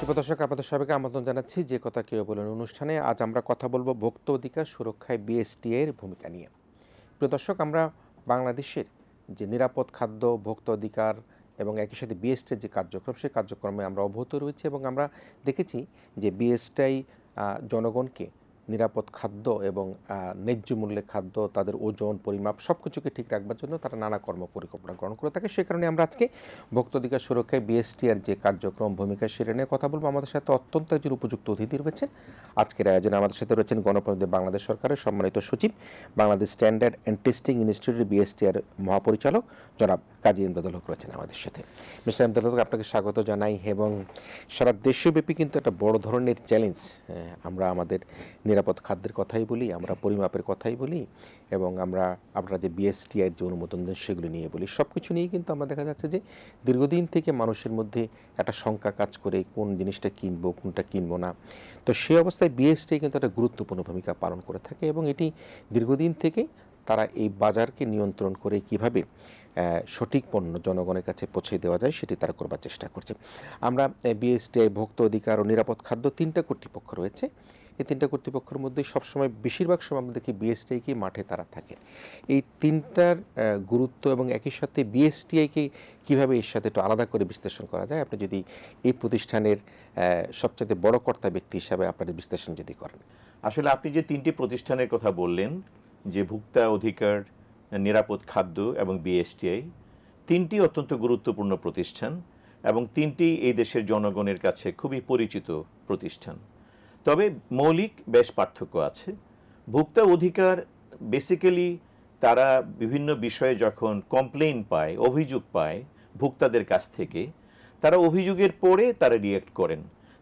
সুপ্রিয় দর্শক, আপনাদের সবাইকে আমন্ত্রণ জানাচ্ছি যে কথা কেউ বলেন অনুষ্ঠানে। আজ আমরা কথা বলবো ভোক্তা অধিকার সুরক্ষায় বিএসটিআই এর ভূমিকা নিয়ে। প্রিয় দর্শক, আমরা বাংলাদেশের যে নিরাপদ খাদ্য, ভোক্তা অধিকার এবং একই সাথে বিএসটিআই যে কার্যক্রম, সেই কার্যক্রমে আমরা অবগত রয়েছি এবং আমরা দেখেছি যে বিএসটিআই জনগণকে নিরাপদ খাদ্য এবং ন্যায্য মূল্যে খাদ্য, তাদের ওজন পরিমাপ সব কিছুকে ঠিক রাখবার জন্য তারা নানা কর্ম পরিকল্পনা গ্রহণ করে থাকে। সে কারণে আমরা আজকে ভোক্তা অধিকার সুরক্ষায় বিএসটিআর যে কার্যক্রম, ভূমিকা, সেটা নিয়ে কথা বলবো। আমাদের সাথে অত্যন্ত একজন উপযুক্ত অতিথি রয়েছেন আজকের আয়োজনে। আমাদের সাথে রয়েছেন গণপ্রজাতন্ত্রী বাংলাদেশ সরকারের সম্মানিত সচিব, বাংলাদেশ স্ট্যান্ডার্ড অ্যান্ড টেস্টিং ইনস্টিটিউটের বিএসটিআর মহাপরিচালক জনাব কাজী এমদাদুল হক রয়েছেন আমাদের সাথে। মিস্টার এমদাদুল হক, আপনাকে স্বাগত জানাই। এবং সারা দেশব্যাপী কিন্তু একটা বড় ধরনের চ্যালেঞ্জ, আমরা আমাদের নিরাপদ খাদ্যের কথাই বলি, আমরা পরিমাপের কথাই বলি এবং আপনারা যে বিএসটিআই যে অনুমোদন দেন সেগুলো নিয়ে বলি। সব কিছু নিয়েই কিন্তু আমরা দেখা যাচ্ছে যে দীর্ঘদিন থেকে মানুষের মধ্যে একটা শঙ্কা কাজ করে কোন জিনিসটা কিনবো, কোনটা কিনবো না। তো সেই অবস্থায় বিএসটিআই কিন্তু একটা গুরুত্বপূর্ণ ভূমিকা পালন করে থাকে এবং এটি দীর্ঘদিন থেকে তারা এই বাজারকে নিয়ন্ত্রণ করে কিভাবে সঠিক পণ্য জনগণের কাছে পৌঁছে দেওয়া যায় সেটি তারা করবার চেষ্টা করছে। আমরা বিএসটিআই, ভোক্তা অধিকার ও নিরাপদ খাদ্য, তিনটা কর্তৃপক্ষ রয়েছে। এই তিনটা কর্তৃপক্ষের মধ্যে সবসময় বেশিরভাগ সময় আমরা দেখি বিএসটিআইকে মাঠে তারা থাকেন। এই তিনটার গুরুত্ব এবং একই সাথে বিএসটিআইকে কীভাবে এর সাথে একটু আলাদা করে বিশ্লেষণ করা যায়, আপনি যদি এই প্রতিষ্ঠানের সবচেয়ে বড় কর্তা ব্যক্তি হিসাবে আপনাদের বিশ্লেষণ যদি করেন। আসলে আপনি যে তিনটি প্রতিষ্ঠানের কথা বললেন, যে ভোক্তা অধিকার, নিরাপদ খাদ্য এবং বিএসটিআই, তিনটি অত্যন্ত গুরুত্বপূর্ণ প্রতিষ্ঠান এবং তিনটি এই দেশের জনগণের কাছে খুবই পরিচিত প্রতিষ্ঠান। তবে মৌলিক বেশ পার্থক্য আছে। ভোক্তা অধিকার বেসিক্যালি তারা বিভিন্ন বিষয়ে যখন কমপ্লেইন পায়, অভিযোগ পায় ভোক্তাদের কাছ থেকে, তারা অভিযোগের পরে তারা রিঅ্যাক্ট করেন।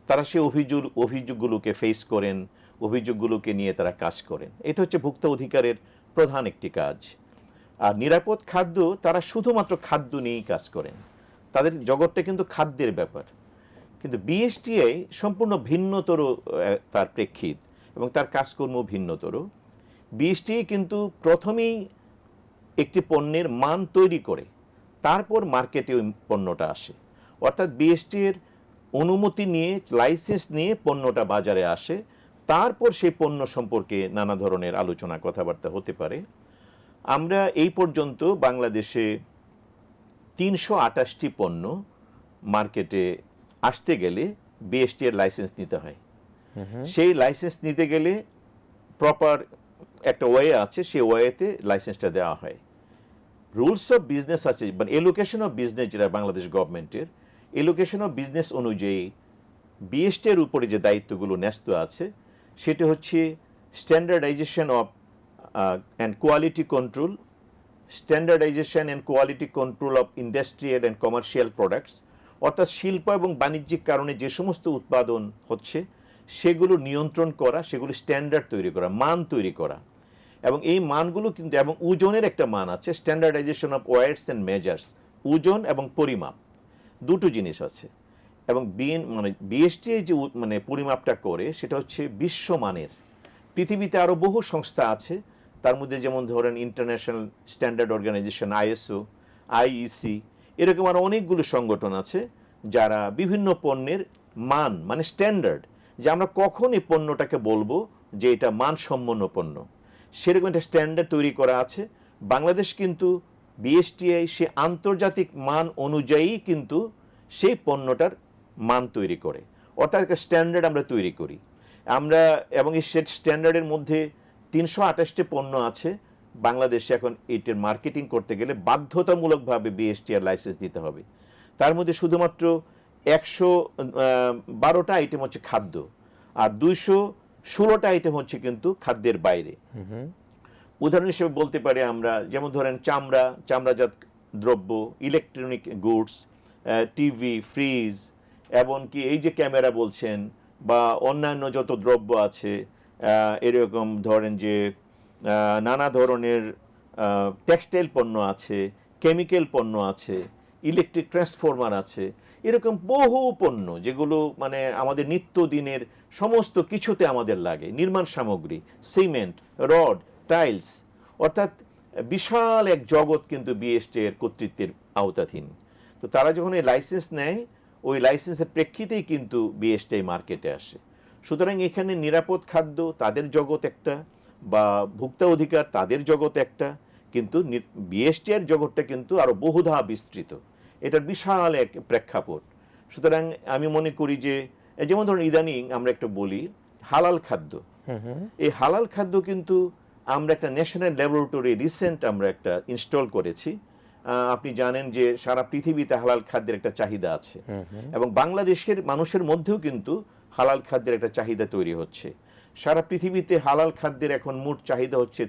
তারা সেই অভিযোগগুলোকে ফেস করেন, অভিযোগগুলোকে নিয়ে তারা কাজ করেন। এটা হচ্ছে ভোক্তা অধিকারের প্রধান একটি কাজ। আর নিরাপদ খাদ্য, তারা শুধুমাত্র খাদ্য নিয়েই কাজ করেন, তাদের জগৎটা কিন্তু খাদ্যের ব্যাপার। কিন্তু বিএসটিআই সম্পূর্ণ ভিন্নতর তার প্রেক্ষিত এবং তার কাজকর্ম ভিন্নতর। বিএসটিআই কিন্তু প্রথমেই একটি পণ্যের মান তৈরি করে তারপর মার্কেটে ওই পণ্যটা আসে। অর্থাৎ বিএসটিআইয়ের অনুমতি নিয়ে, লাইসেন্স নিয়ে পণ্যটা বাজারে আসে, তারপর সেই পণ্য সম্পর্কে নানা ধরনের আলোচনা কথাবার্তা হতে পারে। আমরা এই পর্যন্ত বাংলাদেশে ৩২৮টি পণ্য মার্কেটে আসতে গেলে বিএসটিআইয়ের লাইসেন্স নিতে হয়। সেই লাইসেন্স নিতে গেলে প্রপার একটা ওয়ে আছে, সেই ওয়েতে লাইসেন্সটা দেওয়া হয়। রুলস অফ বিজনেস আছে, মানে এলোকেশন অফ বিজনেস, যেটা বাংলাদেশ গভর্নমেন্টের এলোকেশন অফ বিজনেস অনুযায়ী বিএসটিআইয়ের উপরে যে দায়িত্বগুলো ন্যস্ত আছে, সেটা হচ্ছে standardisation of and quality control, standardisation and quality control of industrial and commercial products. অর্থাৎ শিল্প এবং বাণিজ্যিক কারণে যে সমস্ত উৎপাদন হচ্ছে সেগুলো নিয়ন্ত্রণ করা, সেগুলো স্ট্যান্ডার্ড তৈরি করা, মান তৈরি করা। এবং এই মানগুলো কিন্তু, এবং ওজনের একটা মান আছে, standardisation of weights and measures, ওজন এবং পরিমাপ, দুটো জিনিস আছে। এবং বিএসটিআই যে পরিমাপটা করে সেটা হচ্ছে বিশ্বমানের। পৃথিবীতে আরও বহু সংস্থা আছে, তার মধ্যে যেমন ধরেন international standard organisation, ISO, IEC, এরকম আরও অনেকগুলো সংগঠন আছে যারা বিভিন্ন পণ্যের মান, মানে স্ট্যান্ডার্ড, যে আমরা কখন এই পণ্যটাকে বলবো যে এটা মানসম্পন্ন পণ্য, সেরকম একটা স্ট্যান্ডার্ড তৈরি করা আছে। বাংলাদেশ কিন্তু বিএসটিআই সে আন্তর্জাতিক মান অনুযায়ী কিন্তু সেই পণ্যটার মান তৈরি করে। অর্থাৎ একটা স্ট্যান্ডার্ড আমরা তৈরি করি আমরা, এবং এই স্ট্যান্ডার্ডের মধ্যে ৩২৮টি পণ্য আছে। বাংলাদেশে এখন এটার মার্কেটিং করতে গেলে বাধ্যতামূলকভাবে বিএসটিআর লাইসেন্স দিতে হবে। তার মধ্যে শুধুমাত্র ১১২টা আইটেম হচ্ছে খাদ্য, আর ২১৬টা আইটেম হচ্ছে কিন্তু খাদ্যের বাইরে। উদাহরণ হিসেবে বলতে পারি আমরা, যেমন ধরেন চামড়াজাত দ্রব্য, ইলেকট্রনিক গুডস, টিভি, ফ্রিজ, এমনকি এই যে ক্যামেরা বলছেন বা অন্যান্য যত দ্রব্য আছে, এরকম ধরেন যে নানা ধরনের টেক্সটাইল পণ্য আছে, কেমিক্যাল পণ্য আছে, ইলেকট্রিক ট্রান্সফরমার আছে, এরকম বহু পণ্য যেগুলো মানে আমাদের নিত্যদিনের সমস্ত কিছুতে আমাদের লাগে, নির্মাণ সামগ্রী, সিমেন্ট, রড, টাইলস, অর্থাৎ বিশাল এক জগৎ কিন্তু বিএসটিআই এর কর্তৃত্বের আওতাধীন। তো তারা যখন এই লাইসেন্স নেয়, ওই লাইসেন্সের প্রেক্ষিতেই কিন্তু বিএসটিআই মার্কেটে আসে। সুতরাং এখানে নিরাপদ খাদ্য তাদের জগৎ একটা, বা ভোক্তা অধিকার তাদের জগৎ একটা, কিন্তু বিএসটিআইয়ের জগৎটা কিন্তু আরো বহুধা বিস্তৃত, এটার বিশাল এক প্রেক্ষাপট। সুতরাং আমি মনে করি যে যেমন ধরুন ইদানিং আমরা একটা বলি হালাল খাদ্য, এই হালাল খাদ্য কিন্তু আমরা একটা ন্যাশনাল ল্যাবরেটরি রিসেন্ট আমরা একটা ইনস্টল করেছি। আপনি জানেন যে সারা পৃথিবীতে হালাল খাদ্যের একটা চাহিদা আছে, এবং বাংলাদেশের মানুষের মধ্যেও কিন্তু হালাল খাদ্যের একটা চাহিদা তৈরি হচ্ছে। সারা পৃথিবীতে হালাল খাদ্যের এখন মোট চাহিদা হচ্ছে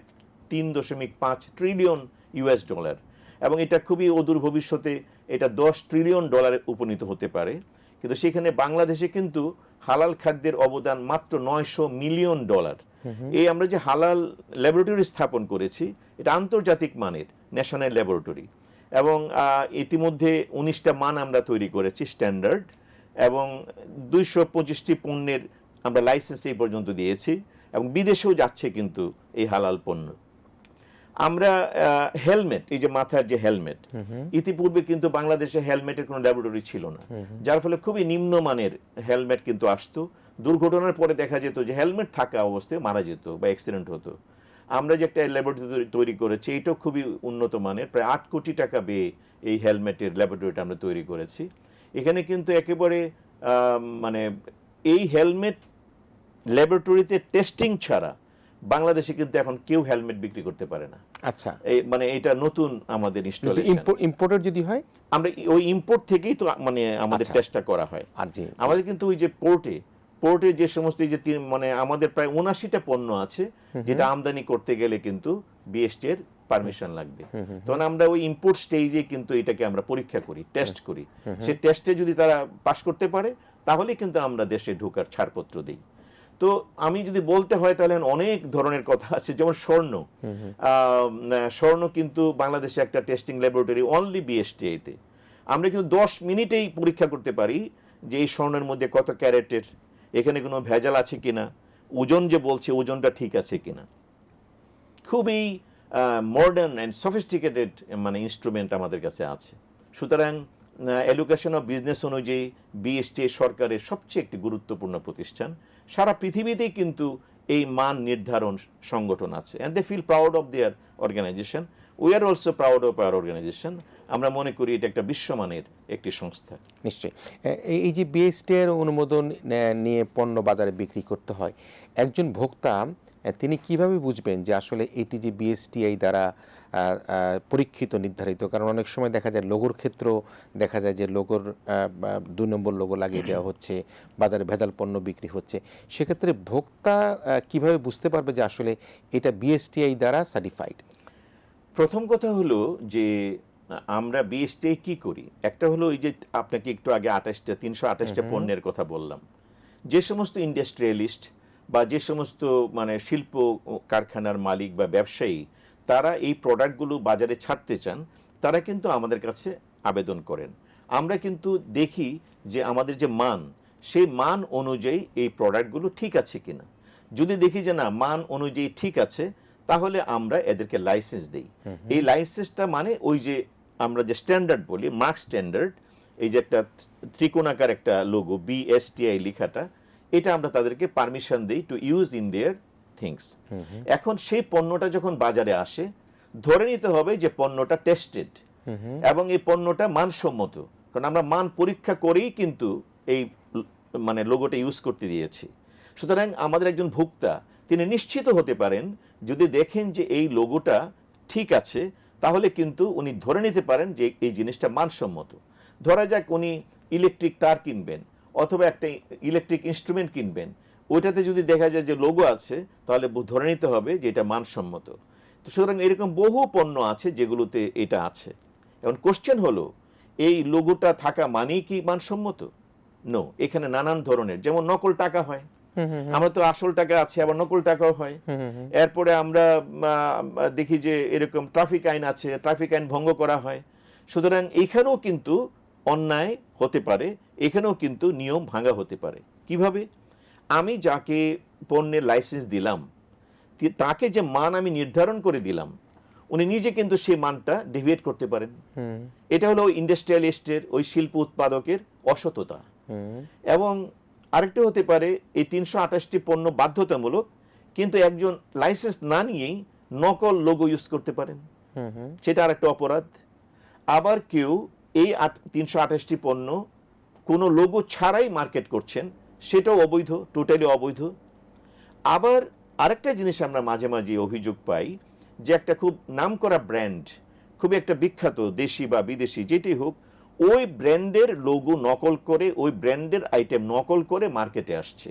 3.5 ট্রিলিয়ন ইউএস ডলার, এবং এটা খুবই অদূর ভবিষ্যতে এটা 10 ট্রিলিয়ন ডলারে উপনীত হতে পারে। কিন্তু সেখানে বাংলাদেশে কিন্তু হালাল খাদ্যের অবদান মাত্র 900 মিলিয়ন ডলার। এই আমরা যে হালাল ল্যাবরেটরি স্থাপন করেছি, এটা আন্তর্জাতিক মানের ন্যাশনাল ল্যাবরেটরি, এবং ইতিমধ্যে 19টা মান আমরা তৈরি করেছি স্ট্যান্ডার্ড, এবং 225টি পণ্যের আমরা লাইসেন্স এই পর্যন্ত দিয়েছি, এবং বিদেশেও যাচ্ছে কিন্তু এই হালাল পণ্য। আমরা হেলমেট, এই যে মাথার যে হেলমেট, ইতিপূর্বে কিন্তু বাংলাদেশে হেলমেটের কোনো ল্যাবরেটরি ছিল না, যার ফলে খুবই নিম্নমানের হেলমেট কিন্তু আসতো। দুর্ঘটনার পরে দেখা যেত যে হেলমেট থাকা অবস্থায় মারা যেত বা অ্যাক্সিডেন্ট হতো। আমরা যে একটা ল্যাবরেটরি তৈরি করেছি, এটাও খুবই উন্নত মানের, প্রায় 8 কোটি টাকা ব্যয়ে এই হেলমেটের ল্যাবরেটরিটা আমরা তৈরি করেছি। এখানে কিন্তু একেবারে মানে এই হেলমেট ল্যাবরেটরিতে টেস্টিং ছাড়া বাংলাদেশে কিন্তু এখন কেউ হেলমেট বিক্রি করতে পারে না। আচ্ছা, এই মানে এটা নতুন আমাদের ইনস্টলেশন। ইম্পোর্টের যদি হয়, আমরা ওই ইম্পোর্ট থেকেই তো মানে আমাদের টেস্টটা করা হয়। আর জি, আমাদের কিন্তু ওই যে পোর্টে যে সমস্ত যে মানে আমাদের প্রায় 79টা পণ্য আছে, যেটা আমদানি করতে গেলে কিন্তু বিএসটি এর পারমিশন লাগবে। তখন আমরা ওই ইম্পোর্ট স্টেজে কিন্তু এটাকে আমরা পরীক্ষা করি, টেস্ট করি। সেই টেস্টে যদি তারা পাস করতে পারে, তাহলে কিন্তু আমরা দেশে ঢোকার ছাড়পত্র দিই। তো আমি যদি বলতে হয় তাহলে অনেক ধরনের কথা আছে, যেমন স্বর্ণ কিন্তু বাংলাদেশে একটা টেস্টিং ল্যাবরেটরি অনলি বিএসটিআইতে। আমরা কিন্তু 10 মিনিটেই পরীক্ষা করতে পারি যে এই স্বর্ণের মধ্যে কত ক্যারেটের, এখানে কোনো ভেজাল আছে কিনা, ওজন যে বলছে ওজনটা ঠিক আছে কিনা। খুবই মডার্ন অ্যান্ড সফিস্টিকেটেড মানে ইনস্ট্রুমেন্ট আমাদের কাছে আছে। সুতরাং এডুকেশন অফ বিজনেস অনুযায়ী বিএসটিআই সরকারের সবচেয়ে একটি গুরুত্বপূর্ণ প্রতিষ্ঠান। সারা পৃথিবীতেই কিন্তু এই মান নির্ধারণ সংগঠন আছে, and they feel proud of their organisation. We are also proud of our organisation. আমরা মনে করি এটা একটা বিশ্বমানের একটি সংস্থা। নিশ্চয়ই। এই যে বিএসটি এর অনুমোদন নিয়ে পণ্য বাজারে বিক্রি করতে হয়, একজন ভোক্তা তিনি কিভাবে বুঝবেন যে আসলে এটি যে বিএসটিআই দ্বারা পরীক্ষিত, নির্ধারিত? কারণ অনেক সময় দেখা যায় লোগোর ক্ষেত্রেও দেখা যায় যে লোগোর 2 নম্বর লোগো লাগিয়ে দেওয়া হচ্ছে, বাজারে ভেজাল পণ্য বিক্রি হচ্ছে। সেক্ষেত্রে ভোক্তা কিভাবে বুঝতে পারবে যে আসলে এটা বিএসটিআই দ্বারা সার্টিফাইড? প্রথম কথা হলো যে আমরা বিএসটিআই কি করি, একটা হলো ওই যে আপনাকে একটু আগে 328টা পণ্যের কথা বললাম। যে সমস্ত ইন্ডাস্ট্রিয়ালিস্ট বা যে সমস্ত মানে শিল্প কারখানার মালিক বা ব্যবসায়ী তারা এই প্রোডাক্টগুলো বাজারে ছাড়তে চান, তারা কিন্তু আমাদের কাছে আবেদন করেন। আমরা কিন্তু দেখি যে আমাদের যে মান, সেই মান অনুযায়ী এই প্রোডাক্টগুলো ঠিক আছে কিনা। যদি দেখি যে না, মান অনুযায়ী ঠিক আছে, তাহলে আমরা এদেরকে লাইসেন্স দেই। এই লাইসেন্সটা মানে ওই যে আমরা যে স্ট্যান্ডার্ড বলি, মার্ক স্ট্যান্ডার্ড, এই যে একটা ত্রিকোণাকার একটা লোগো বিএসটিআই লেখাটা, এটা আমরা তাদেরকে পারমিশন দেই to use in their things. এখন সেই পণ্যটা যখন বাজারে আসে, ধরে নিতে হবে যে পণ্যটা টেস্টেড এবং এই পণ্যটা মানসম্মত, কারণ আমরা মান পরীক্ষা করেই কিন্তু এই মানে লোগোটা ইউজ করতে দিয়েছি। সুতরাং আমাদের একজন ভোক্তা তিনি নিশ্চিত হতে পারেন, যদি দেখেন যে এই লোগোটা ঠিক আছে, তাহলে কিন্তু উনি ধরে নিতে পারেন যে এই জিনিসটা মানসম্মত। ধরা যাক উনি ইলেকট্রিক তার কিনবেন অথবা একটা ইলেকট্রিক ইনস্ট্রুমেন্ট কিনবেন, ওইটাতে যদি দেখা যায় যে লোগো আছে, তাহলে ধরে নিতে হবে যে এটা মানসম্মত। তো সুতরাং এরকম বহু পণ্য আছে যেগুলোতে এটা আছে। এখন কোশ্চেন হলো, এই লোগোটা থাকা মানেই কি মানসম্মত? নো, এখানে নানান ধরনের, যেমন নকল টাকা হয়, আমরা তো আসল টাকা আছে, আবার নকল টাকাও হয়। এরপরে আমরা দেখি যে এরকম ট্রাফিক আইন আছে, ট্রাফিক আইন ভঙ্গ করা হয়। সুতরাং এখানেও কিন্তু অন্যায় হতে পারে, এখানেও কিন্তু নিয়ম ভাঙা হতে পারে। কিভাবে? আমি যাকে পণ্যের লাইসেন্স দিলাম, তাকে যে মান আমি নির্ধারণ করে দিলাম, উনি নিজে কিন্তু সেই মানটা ডেভিয়েট করতে পারেন। এটা হলো ইন্ডাস্ট্রিয়ালিস্টের, ওই শিল্প উৎপাদকের অসততা। এবং আরেকটা হতে পারে এই 328টি পণ্য বাধ্যতামূলক, কিন্তু একজন লাইসেন্স না নিয়েই নকল লোগো ইউজ করতে পারেন, সেটা আরেকটা অপরাধ। আবার কেউ এই 328টি পণ্য কোনো লোগো ছাড়াই মার্কেট করছেন, সেটাও অবৈধ, টোটালি অবৈধ। আবার আরেকটা জিনিস আমরা মাঝে মাঝে অভিযোগ পাই যে একটা খুব নামকরা ব্র্যান্ড, খুব একটা বিখ্যাত দেশি বা বিদেশি যেটি হোক, ওই ব্র্যান্ডের লোগো নকল করে, ওই ব্র্যান্ডের আইটেম নকল করে মার্কেটে আসছে,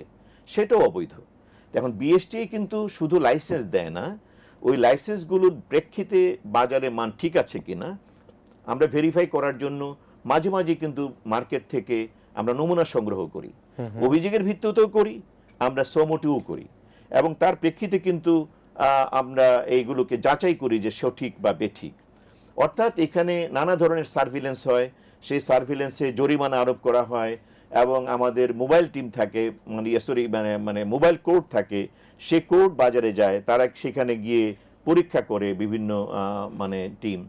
সেটাও অবৈধ। এখন বিএসটি কিন্তু শুধু লাইসেন্স দেয় না, ওই লাইসেন্সগুলোর প্রেক্ষিতে বাজারে মান ঠিক আছে কিনা আমরা ভেরিফাই করার জন্য মাঝে মাঝে কিন্তু মার্কেট থেকে আমরা নমুনা সংগ্রহ করি, অভিযোগের ভিত্তিতেও করি, আমরা সমটিও করি, এবং তার প্রেক্ষিতে কিন্তু আমরা এইগুলোকে যাচাই করি যে সঠিক বা বেঠিক। অর্থাৎ এখানে নানা ধরনের সার্ভিলেন্স হয়, সেই সার্ভিলেন্সে জরিমানা আরোপ করা হয়, এবং আমাদের মোবাইল টিম থাকে, মানে মোবাইল কোর্ট থাকে, সে কোর্ট বাজারে যায়, তারা সেখানে গিয়ে পরীক্ষা করে বিভিন্ন মানে টিম।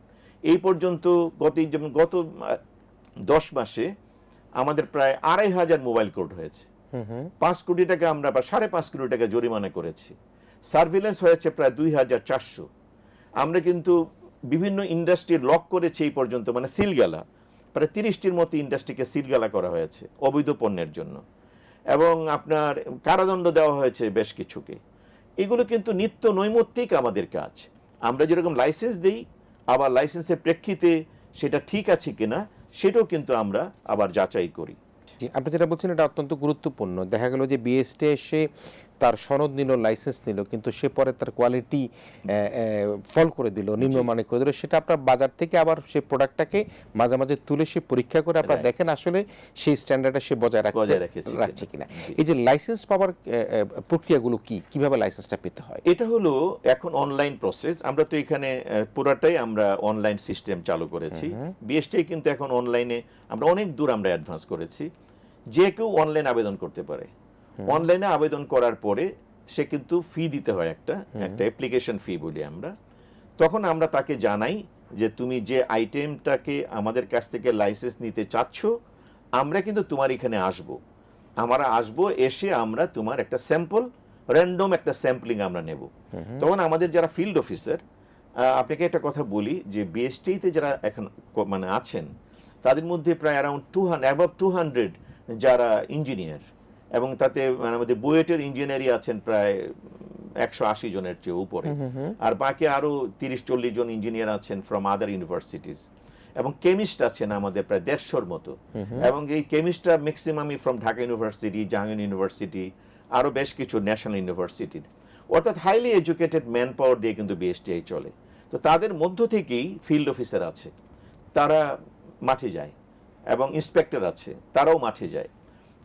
এই পর্যন্ত গত 10 মাসে আমাদের প্রায় 2500 মোবাইল কোর্ট হয়েছে, 5 কোটি টাকা আমরা বা 5.5 কোটি টাকা জরিমানা করেছি, সার্ভিলেন্স হয়েছে প্রায় 2400। আমরা কিন্তু বিভিন্ন ইন্ডাস্ট্রি লক করেছি এই পর্যন্ত, মানে সিলগালা প্রায় 30টির মতো ইন্ডাস্ট্রিকে সিলগালা করা হয়েছে অবৈধ পণ্যের জন্য, এবং আপনার কারাদণ্ড দেওয়া হয়েছে বেশ কিছুকে। এগুলো কিন্তু নিত্য নৈমিত্তিক আমাদের কাজ। আমরা যেরকম লাইসেন্স দিই, আবার লাইসেন্সের প্রেক্ষিতে সেটা ঠিক আছে কিনা সেটাও কিন্তু আমরা আবার যাচাই করি। জি, আপনি যেটা বলছেন এটা অত্যন্ত গুরুত্বপূর্ণ। দেখা গেল যে বিএসটি এসে তার সনদ নিল, লাইসেন্স নিল, কিন্তু সে পরে তার কোয়ালিটি ফল করে দিল, নিম্নমানের করে দিল, সেটা আপনার বাজার থেকে আবার সেই প্রোডাক্টটাকে মাঝে মাঝে তুলে সে পরীক্ষা করে আপনার দেখেন আসলে সেই স্ট্যান্ডার্ডটা সে বজায় রাখছে কিনা। এই যে লাইসেন্স পাওয়ার প্রক্রিয়াগুলো কি, কিভাবে লাইসেন্সটা পেতে হয়? এটা হলো এখন অনলাইন প্রসেস। আমরা তো এখানে পুরাটাই আমরা অনলাইন সিস্টেম চালু করেছি। বিএসটি কিন্তু এখন অনলাইনে আমরা অনেক দূর আমরা অ্যাডভান্স করেছি, যে কেউ অনলাইন আবেদন করতে পারে। অনলাইনে আবেদন করার পরে সে কিন্তু ফি দিতে হয়, একটা অ্যাপ্লিকেশন ফি বলি আমরা। তখন আমরা তাকে জানাই যে তুমি যে আইটেমটাকে আমাদের কাছ থেকে লাইসেন্স নিতে চাচ্ছ, আমরা কিন্তু তোমার এখানে আসবো, এসে আমরা তোমার একটা স্যাম্পল, র্যান্ডম একটা স্যাম্পলিং আমরা নেব। তখন আমাদের যারা ফিল্ড অফিসার, আপনাকে একটা কথা বলি যে বিএসটিতে যারা এখন মানে আছেন, তাদের মধ্যে প্রায় অ্যারাউন্ড 200 যারা ইঞ্জিনিয়ার, এবং তাতে মানে আমাদের বুয়েটের ইঞ্জিনিয়ারই আছেন প্রায় 180 জনের চেয়ে উপরে, আর বাকি আরো 30-40 জন ইঞ্জিনিয়ার আছেন ফ্রম আদার ইউনিভার্সিটিজ, এবং কেমিস্ট আছেন আমাদের প্রায় 150-র মতো, এবং এই কেমিস্টরা ম্যাক্সিমামই from Dhaka university, Jahangir university, আরো বেশ কিছু ন্যাশনাল ইউনিভার্সিটির। অর্থাৎ হাইলি এডুকেটেড ম্যান পাওয়ার দিয়ে কিন্তু বিএসটিআই চলে। তো তাদের মধ্য থেকেই ফিল্ড অফিসার আছে, তারা মাঠে যায়, এবং ইন্সপেক্টর আছে, তারাও মাঠে যায়।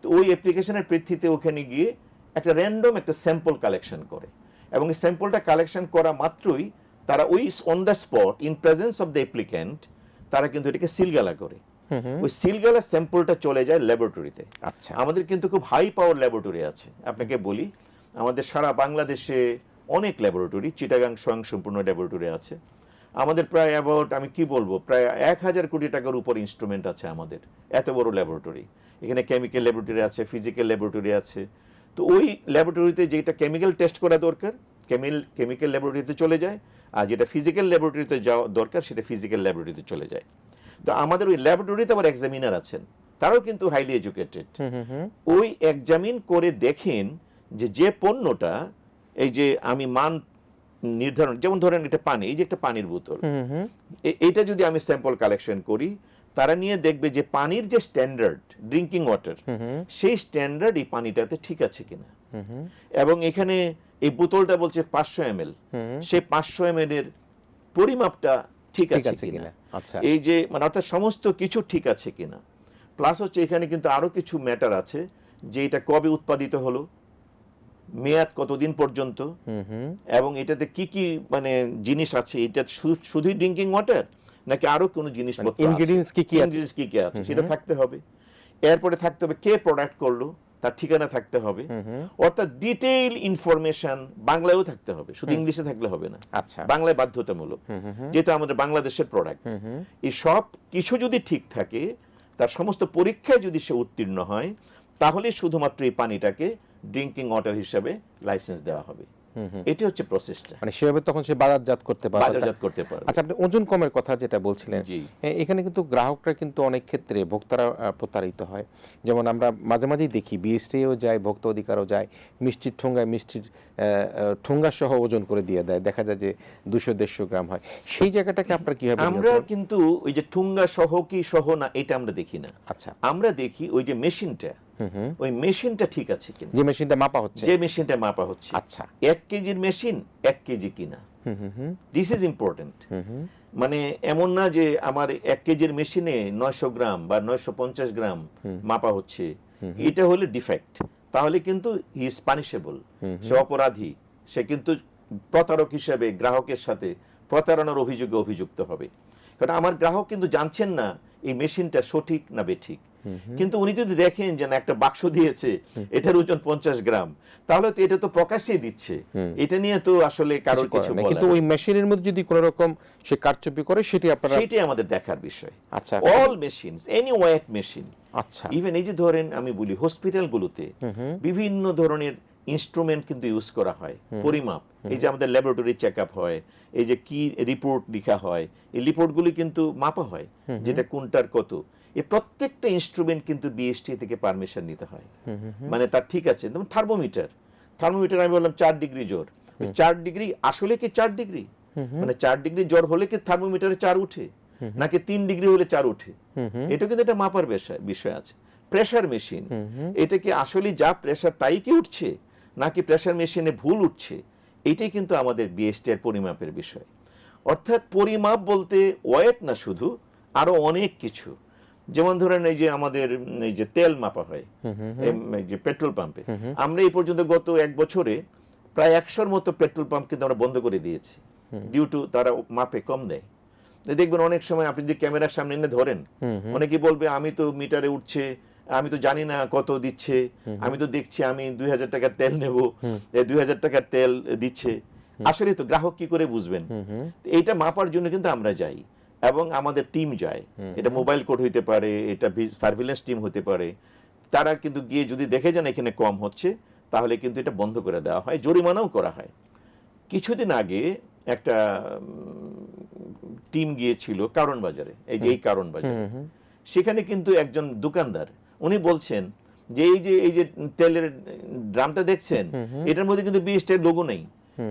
তো ওই অ্যাপ্লিকেশনের প্রেক্ষিতে ওখানে গিয়ে একটা র্যান্ডম একটা স্যাম্পল কালেকশন করে, এবং এই স্যাম্পলটা কালেকশন করা মাত্রই তারা ওই on the spot in presence of the applicant তারা কিন্তু এটাকে সিলগালা করে। ওই সিলগালা স্যাম্পলটা চলে যায় ল্যাবরেটরিতে। আচ্ছা, আমাদের কিন্তু খুব হাই পাওয়ার ল্যাবরেটরি আছে। আপনাকে বলি, আমাদের সারা বাংলাদেশে অনেক ল্যাবরেটরি, চিটাগাং স্বয়ংসম্পূর্ণ ল্যাবরেটরি আছে আমাদের, প্রায় অ্যাবাউট আমি কি বলবো প্রায় 1000 কোটি টাকার উপর ইনস্ট্রুমেন্ট আছে আমাদের, এত বড় ল্যাবরেটরি। এখানে কেমিক্যাল ল্যাবরেটরি আছে, ফিজিক্যাল ল্যাবরেটরি আছে। তো ওই ল্যাবরেটরিতে যেটা কেমিক্যাল টেস্ট করা দরকার কেমিক্যাল ল্যাবরেটরিতে চলে যায়, আর যেটা ফিজিক্যাল ল্যাবরেটরিতে যাওয়া দরকার সেটা ফিজিক্যাল ল্যাবরেটরিতে চলে যায়। তো আমাদের ওই ল্যাবরেটরিতে আবার এক্সামিনার আছেন, তারাও কিন্তু হাইলি এডুকেটেড। ওই এক্সামিন করে দেখেন যে পণ্যটা, এই যে আমি মান নির্ধারণ, যেমন ধরেন এটা পানি, এই যে একটা পানির বোতল, এইটা যদি আমি স্যাম্পল কালেকশন করি, তারা নিয়ে দেখবে যে পানির যে স্ট্যান্ডার্ড ড্রিঙ্কিং ওয়াটার, সেই স্ট্যান্ডার্ড এই পানিটাতে ঠিক আছে কিনা। এবং এখানে এই বোতলটা বলছে 500 ml, সেই 500 ml এর পরিমাপটা ঠিক আছে কিনা, এই যে মানে অর্থাৎ সমস্ত কিছু ঠিক আছে কিনা। প্লাস হচ্ছে এখানে কিন্তু আরো কিছু ম্যাটার আছে, যে এটা কবে উৎপাদিত হলো, মেয়াদ কতদিন পর্যন্ত, এবং এটাতে কি কি মানে জিনিস আছে, এটা শুধুই ড্রিঙ্কিং ওয়াটার নাকি আরো কোনো জিনিসপত্র, ইনগ্রেডিয়েন্টস কি কি আছে সেটা থাকতে হবে। এরপরে থাকতে হবে কে প্রোডাক্ট করলো, তার ঠিকানা থাকতে হবে। অর্থাৎ ডিটেইল ইনফরমেশন বাংলায়ও থাকতে হবে, শুধু ইংলিশে থাকলে হবে না। আচ্ছা, বাংলায় বাধ্যতামূলক, যেহেতু আমাদের বাংলাদেশের প্রোডাক্ট। এই সব কিছু যদি ঠিক থাকে, তার সমস্ত পরীক্ষায় যদি সে উত্তীর্ণ হয়, তাহলে শুধুমাত্র এই পানিটাকে ড্রিঙ্কিং ওয়াটার হিসাবে লাইসেন্স দেওয়া হবে। এটি হচ্ছে প্রসেসটা, মানে সেভাবে তখন সে বাজারজাত করতে পারবে। বাজারজাত করতে পারবে। আচ্ছা, আপনি ওজন কমের কথা যেটা বলছিলেন, জি। এখানে কিন্তু গ্রাহকরা কিন্তু অনেক ক্ষেত্রে ভোক্তারা প্রতারিত হয়। যেমন আমরা মাঝে মাঝেই দেখি বিএসটিও যায়, ভোক্তা অধিকারও যায়, মিষ্টির ঠোঙ্গায় মিষ্টির ঠোঙ্গা সহ ওজন করে দিয়ে দেয়, দেখা যায় যে 200-150 গ্রাম হয়। সেই জায়গাটাকে আপনারা কিভাবে? আমরা কিন্তু ওই যে ঠুঙ্গা সহ কি সহ না, এটা আমরা দেখি না। আচ্ছা, আমরা দেখি ওই যে মেশিনটা, ওই মেশিনটা ঠিক আছে কিনা, যে মেশিনটা মাপা হচ্ছে, যে মেশিনটা মাপা হচ্ছে। আচ্ছা, 1 কেজির মেশিন 1 কেজি কিনা, দিস ইজ ইম্পর্টেন্ট। মানে এমন না যে আমার 1 কেজির মেশিনে 900 গ্রাম বা 950 গ্রাম মাপা হচ্ছে, এটা হলে ডিফেক্ট, তাহলে কিন্তু হি ইজ পানিশেবল, সে অপরাধী, সে কিন্তু প্রতারক হিসেবে গ্রাহকের সাথে প্রতারণার অভিযোগে অভিযুক্ত হবে। কারণ আমার গ্রাহক কিন্তু জানছেন না এই মেশিনটা সঠিক না বেঠিক, কিন্তু উনি যদি দেখেন যে না একটা বাক্স দিয়েছে, এটার ওজন 50 গ্রাম, তাহলে তো এটা তো প্রকাশ্যেই দিচ্ছে, এটা নিয়ে তো আসলে কারোর কিছু বলার, কিন্তু ওই মেশিনের মধ্যে যদি কোনো রকম সে কারচুপি করে সেটাই আমাদের দেখার বিষয়। আচ্ছা, all machines, any weight machine, আচ্ছা, ইভেন এই যে ধরেন আমি বলি হসপিটালগুলোতে বিভিন্ন ধরনের ইনস্ট্রুমেন্ট কিন্তু ইউজ করা হয়, পরিমাপ। এই যে আমাদের ল্যাবরেটরি চেকআপ হয়, এই যে কি রিপোর্ট লেখা হয়, এই রিপোর্টগুলি কিন্তু মাপা হয়, যেটা কোনটার কত। এই প্রত্যেকটা ইনস্ট্রুমেন্ট কিন্তু বিএসটি থেকে পারমিশন নিতে হয়, মানে তার ঠিক আছে। যেমন থার্মোমিটার, আমি বললাম 4 ডিগ্রি জ্বর, 4 ডিগ্রি আসলে কি 4 ডিগ্রি, মানে 4 ডিগ্রি জ্বর হলে কি থার্মোমিটারে 4 উঠে, নাকি 3 ডিগ্রি হলে 4 উঠে, এটা কিন্তু একটা মাপার বিষয় আছে। প্রেসার মেশিন, এটা কি আসলে যা প্রেসার তাই কি উঠছে, নাকি প্রেসার মেশিনে ভুল উঠছে, এটাই কিন্তু আমাদের বিএসটি এর পরিমাপের বিষয়। অর্থাৎ পরিমাপ বলতে ওয়েট না শুধু, আরো অনেক কিছু। যেমন ধরেন এই যে আমাদের এই যে তেল মাপা হয় এই যে পেট্রোল পাম্পে, আমরা এই পর্যন্ত গত 1 বছরে প্রায় 100-র মতো পেট্রোল পাম্প কিন্তু আমরা বন্ধ করে দিয়েছি, ডিউ টু তারা মাপে কম দেয়। দেখবেন অনেক সময় আপনি যদি ক্যামেরার সামনে এনে ধরেন, অনেকে বলবে আমি তো মিটারে উঠছে, আমি তো জানি না কত দিচ্ছে, আমি তো দেখছি আমি 2000 টাকার তেল নেব, 2000 টাকার তেল দিচ্ছে। আসলে তো গ্রাহক কি করে বুঝবেন? এইটা মাপার জন্য কিন্তু আমরা যাই এবং আমাদের টিম যায়, এটা মোবাইল কোড হইতে পারে, এটা সার্ভিলেন্স টিম হতে পারে, তারা কিন্তু গিয়ে যদি দেখে যান এখানে কম হচ্ছে, তাহলে কিন্তু এটা বন্ধ করে দেওয়া হয়, জরিমানাও করা হয়। কিছুদিন আগে একটা টিম গিয়েছিল কারণ বাজারে, এই কারণ বাজারে, সেখানে কিন্তু একজন দোকানদার উনি বলছেন যে এই যে তেলের ড্রামটা দেখছেন, এটার মধ্যে কিন্তু বিএসটি এর লোগো নেই,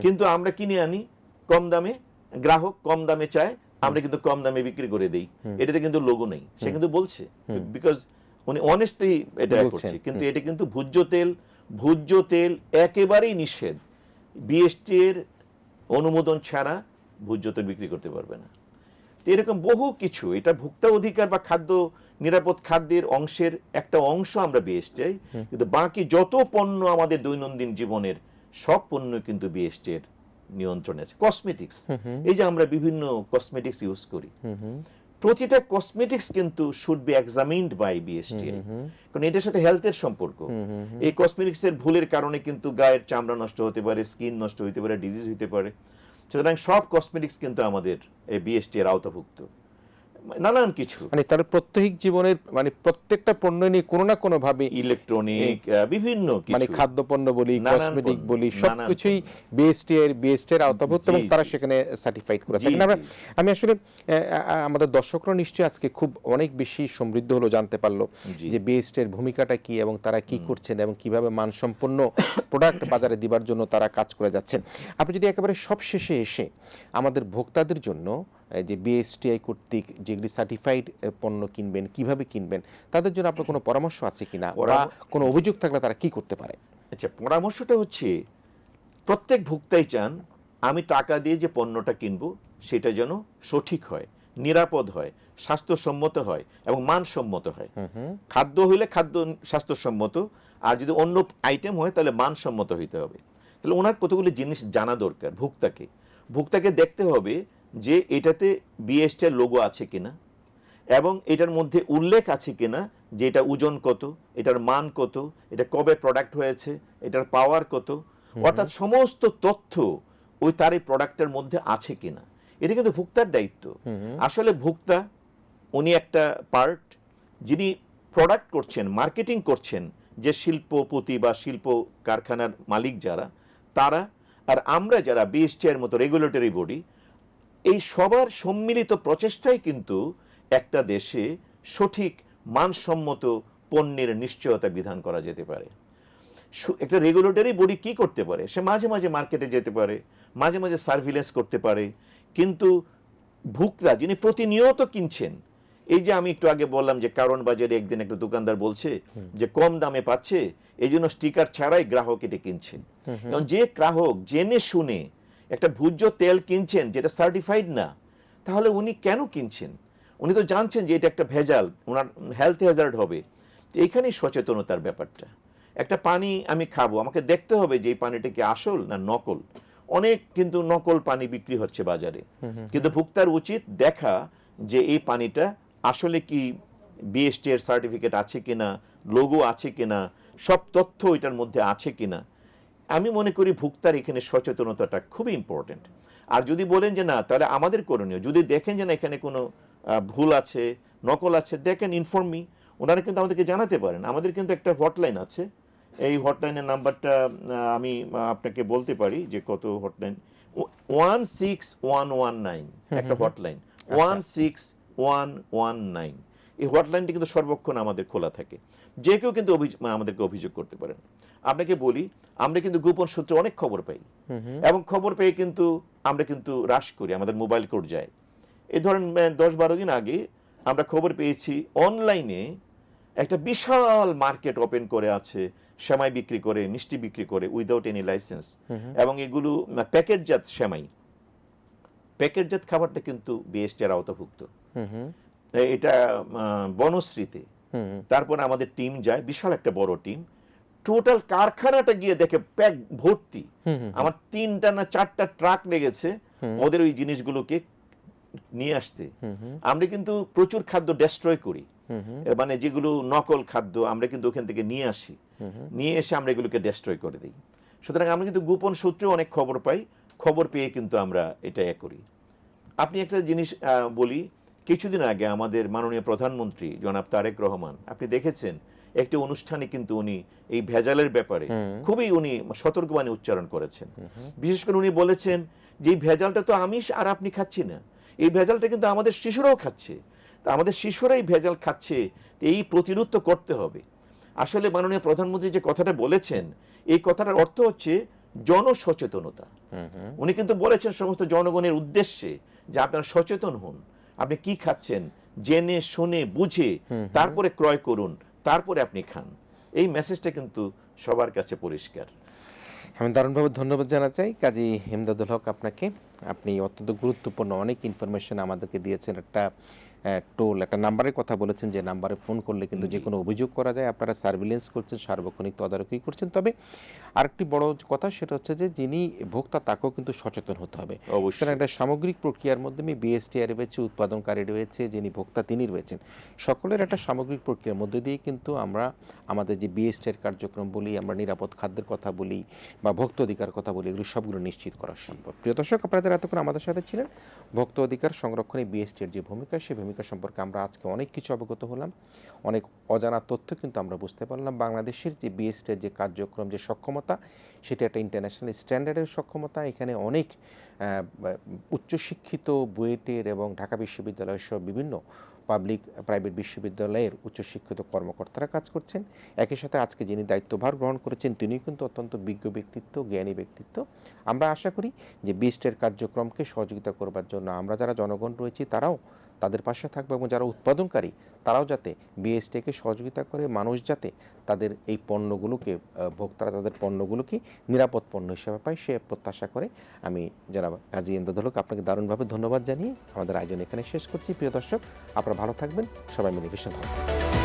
কিন্তু আমরা কিনে আনি কম দামে, গ্রাহক কম দামে চায়, আমরা কিন্তু কম দামে বিক্রি করে দেই, এটাতে কিন্তু লোগো নেই। সে কিন্তু বলছে, বিকজ উনি অনেস্টলি এটা করছে, কিন্তু এটা কিন্তু ভোজ্য তেল একেবারেই নিষেধ, বিএসটি এর অনুমোদন ছাড়া ভোজ্য তেল বিক্রি করতে পারবে না। এরকম বহু কিছু, এটা ভোক্তা অধিকার বা খাদ্য নিরাপদ খাদ্যের অংশের একটা অংশ আমরা বিএসটি, কিন্তু বাকি যত পণ্য আমাদের দৈনন্দিন জীবনের সব পণ্য কিন্তু বিএসটি এর নিয়ন্ত্রণে আছে। কসমেটিক্স, এই যে আমরা বিভিন্ন কসমেটিক্স ইউজ করি, প্রতিটা কসমেটিক্স কিন্তু should be examined by BST, কারণ এটার সাথে হেলথের সম্পর্ক। এই কসমেটিক্স এর ভুলের কারণে কিন্তু গায়ের চামড়া নষ্ট হতে পারে, স্কিন নষ্ট হতে পারে, ডিজিজ হতে পারে। সুতরাং সব কসমেটিক্স কিন্তু আমাদের এই বিএসটি এর আওতাভুক্ত, নানান কিছু, মানে তার প্রত্যেক জীবনের মানে প্রত্যেকটা পণ্য নিয়ে কোনো না কোনো ভাবে, ইলেকট্রনিক বিভিন্ন কিছু, মানে খাদ্যপণ্য বলি, কসমেটিক বলি, সবকিছুই বিএসটি এর আওতাভুক্ত এবং তারা সেখানে সার্টিফাইড করে থাকেন। আমি আসলে আমাদের দর্শকরা নিশ্চয়ই আজকে খুব অনেক বেশি সমৃদ্ধ হলো, জানতে পারলো যে বিএসটি এর ভূমিকাটা কি এবং তারা কি করছেন এবং কিভাবে মানসম্পন্ন প্রোডাক্ট বাজারে দিবার জন্য তারা কাজ করে যাচ্ছেন। আপনি যদি একেবারে সব শেষে এসে আমাদের ভোক্তাদের জন্য যে বিএসটিআই কর্তৃক যেগুলি সার্টিফাইড পণ্য কিনবেন, কিভাবে কিনবেন, তাদের জন্য আপনার কোনো পরামর্শ আছে কিনা, ওরা কোনো অভিযোগ থাকলে তারা কি করতে পারে? আচ্ছা, পরামর্শটা হচ্ছে প্রত্যেক ভোক্তাই চান আমি টাকা দিয়ে যে পণ্যটা কিনবো সেটা যেন সঠিক হয়, নিরাপদ হয়, স্বাস্থ্যসম্মত হয় এবং মানসম্মত হয়। খাদ্য হইলে খাদ্য স্বাস্থ্যসম্মত, আর যদি অন্য আইটেম হয় তাহলে মানসম্মত হইতে হবে। তাহলে ওনার কতগুলি জিনিস জানা দরকার। ভোক্তাকে দেখতে হবে যে এটাতে বিএসটি এর লোগো আছে কিনা এবং এটার মধ্যে উল্লেখ আছে কিনা যে এটা ওজন কত, এটার মান কত, এটা কবে প্রোডাক্ট হয়েছে, এটার পাওয়ার কত, অর্থাৎ সমস্ত তথ্য ওই তার এই প্রোডাক্টের মধ্যে আছে কিনা। এটা কিন্তু ভোক্তার দায়িত্ব। আসলে ভোক্তা উনি একটা পার্ট, যিনি প্রোডাক্ট করছেন, মার্কেটিং করছেন, যে শিল্পপতি বা শিল্প কারখানার মালিক যারা, তারা, আর আমরা যারা বিএসটিআইয়ের মতো রেগুলেটরি বডি, এই সবার সম্মিলিত প্রচেষ্টাই কিন্তু একটা দেশে সঠিক মানসম্মত পণ্যের নিশ্চয়তা বিধান করা যেতে পারে। একটা রেগুলেটরি বডি কি করতে পারে? সে মাঝে মাঝে মার্কেটে যেতে পারে, মাঝে মাঝে সার্ভিলেন্স করতে পারে, কিন্তু ভোক্তা যিনি প্রতিনিয়ত কিনছেন, এই যে আমি একটু আগে বললাম যে কারণ বাজারে একদিন একটা দোকানদার বলছে যে কম দামে পাচ্ছে, এই জন্য স্টিকার ছাড়াই গ্রাহক এটা কিনছেন। এবং যে গ্রাহক জেনে শুনে একটা ভোজ্য তেল কিনছেন যেটা সার্টিফাইড না, তাহলে উনি কেন কিনছেন? উনি তো জানছেন যে এটা একটা ভেজাল, ওনার হেলথ হ্যাজার্ড হবে। এইখানেই সচেতনতার ব্যাপারটা। একটা পানি আমি খাবো, আমাকে দেখতে হবে যে এই পানিটা কি আসল না নকল। অনেক কিন্তু নকল পানি বিক্রি হচ্ছে বাজারে, কিন্তু ভোক্তার উচিত দেখা যে এই পানিটা আসলে কি বিএসটি এর সার্টিফিকেট আছে কিনা, লোগো আছে কিনা, সব তথ্য এটার মধ্যে আছে কিনা। আমি মনে করি ভোক্তার এখানে সচেতনতাটা খুবই ইম্পর্টেন্ট। আর যদি বলেন যে না, তাহলে আমাদের করণীয়, যদি দেখেন যে না এখানে কোনো ভুল আছে, নকল আছে, দেখেন, ইনফর্ম মি, ওনারা কিন্তু আমাদেরকে জানাতে পারেন। আমাদের কিন্তু একটা হটলাইন আছে, এই হটলাইনের নাম্বারটা আমি আপনাকে বলতে পারি যে কত হটলাইন, 16119 একটা হটলাইন, 16119। এই হটলাইনটি কিন্তু সর্বক্ষণ আমাদের খোলা থাকে, যে কেউ কিন্তু আমাদেরকে অভিযোগ করতে পারেন। আপনাকে বলি, আমরা কিন্তু গোপন সূত্রে অনেক খবর পাই, এবং খবর পেয়ে কিন্তু আমরা কিন্তু হ্রাস করি, আমাদের মোবাইল কোড যায়। এই ধরেন 10-12 দিন আগে আমরা খবর পেয়েছি অনলাইনে একটা বিশাল মার্কেট ওপেন করে আছে, সেমাই বিক্রি করে, মিষ্টি বিক্রি করে উইদাউট এনি লাইসেন্স, এবং এগুলো প্যাকেটজাত সেমাই, প্যাকেটজাত খাবারটা কিন্তু বিএসটি এর আওতাভুক্ত। এটা বনশ্রীতে। তারপর আমাদের টিম যায়, বিশাল একটা বড় টিম, টোটাল কারখানাটা গিয়ে দেখে প্যাক ভর্তি। আমার 3টা না 4টা ট্রাক লেগেছে ওদের ওই জিনিসগুলোকে নিয়ে আসতে। আমরা কিন্তু প্রচুর খাদ্য ডেস্ট্রয় করি, মানে যেগুলো নকল খাদ্য আমরা কিন্তু ওখান থেকে নিয়ে আসি, নিয়ে এসে আমরা এগুলোকে ডেস্ট্রয় করে দিই। সুতরাং আমরা কিন্তু গোপন সূত্রে অনেক খবর পাই, খবর পেয়ে কিন্তু আমরা এটা করি। আপনি একটা জিনিস বলি, কিছুদিন আগে আমাদের মাননীয় প্রধানমন্ত্রী জনাব তারেক রহমান, আপনি দেখেছেন একটি অনুষ্ঠানে কিন্তু উনি এই ভেজালের ব্যাপারে খুবই উনি সতর্কবাণী উচ্চারণ করেছেন। বিশেষ করে উনি বলেছেন যে এই ভেজালটা তো আমি আর আপনি খাচ্ছি না, এই ভেজালটা কিন্তু আমাদের শিশুরাও খাচ্ছে। তা আমাদের শিশুরাই ভেজাল খাচ্ছে, এই প্রতিরোধ তো করতে হবে। আসলে মাননীয় প্রধানমন্ত্রী যে কথাটা বলেছেন, এই কথাটার অর্থ হচ্ছে জনসচেতনতা। উনি কিন্তু বলেছেন সমস্ত জনগণের উদ্দেশ্যে যে আপনারা সচেতন হন, আপনি কি খাচ্ছেন জেনে শুনে বুঝে তারপরে ক্রয় করুন, তারপরে আপনি খান। এই মেসেজটা কিন্তু সবার কাছে পরিষ্কার। আমি দারুণভাবে ধন্যবাদ জানাতে চাই কাজী ইমদাদুল হক আপনাকে। আপনি অত্যন্ত গুরুত্বপূর্ণ অনেক ইনফরমেশন আমাদেরকে দিয়েছেন। একটা টোল, একটা নাম্বারের কথা বলেছেন যে নাম্বারে ফোন করলে কিন্তু যে কোনো অভিযোগ করা যায়। আপনারা সার্ভিলেন্স করছেন, সার্বক্ষণিক তদারকি করছেন। তবে আরেকটি বড় কথা, সেটা হচ্ছে যে যিনি ভোক্তা তাকেও কিন্তু সচেতন হতে হবে। অবশ্যই একটা সামগ্রিক প্রক্রিয়ার মাধ্যমে বিএসটিআই রয়েছে, উৎপাদনকারী রয়েছে, যিনি ভোক্তা তিনি রয়েছেন, সকলের একটা সামগ্রিক প্রক্রিয়ার মধ্যে দিয়ে কিন্তু আমরা আমাদের যে বিএসটিআইয়ের কার্যক্রম বলি, আমরা নিরাপদ খাদ্যের কথা বলি বা ভোক্তা অধিকার কথা বলি, এগুলো সবগুলো নিশ্চিত করা সম্ভব। প্রিয় দর্শক, আপনারা এতক্ষণ আমাদের সাথে ছিলেন। ভোক্তা অধিকার সংরক্ষণে বিএসটিআইয়ের যে ভূমিকা, সেই ভূমিকা সম্পর্কে আমরা আজকে অনেক কিছু অবগত হলাম। অনেক অজানা তথ্য কিন্তু আমরা বুঝতে পারলাম। বাংলাদেশের যে বিএসটিআইয়ের যে কার্যক্রম, যে সক্ষমতা, সেটা একটা ইন্টারন্যাশনাল স্ট্যান্ডার্ডের সক্ষমতা। এখানে অনেক উচ্চশিক্ষিত বুয়েটের এবং ঢাকা বিশ্ববিদ্যালয় সহ বিভিন্ন পাবলিক প্রাইভেট বিশ্ববিদ্যালয়ের উচ্চশিক্ষিত কর্মকর্তারা কাজ করছেন। একই সাথে আজকে যিনি দায়িত্বভার গ্রহণ করেছেন, তিনিও কিন্তু অত্যন্ত বিজ্ঞ ব্যক্তিত্ব, জ্ঞানী ব্যক্তিত্ব। আমরা আশা করি যে বিএসটিআইয়ের কার্যক্রমকে সহযোগিতা করবার জন্য আমরা যারা জনগণ রয়েছি তারাও তাদের পাশে থাকবে, এবং যারা উৎপাদনকারী তারাও যাতে বিএসটিআইকে সহযোগিতা করে, মানুষ যাতে তাদের এই পণ্যগুলোকে, ভোক্তারা তাদের পণ্যগুলোকে নিরাপদ পণ্য হিসেবে পায়, সে প্রত্যাশা করে আমি যারা কাজী ইমদাদুল হক আপনাকে দারুণভাবে ধন্যবাদ জানিয়ে আমাদের আয়োজন এখানে শেষ করছি। প্রিয় দর্শক, আপনারা ভালো থাকবেন, সবাই মিলে ভীষণ ভালো থাকবেন।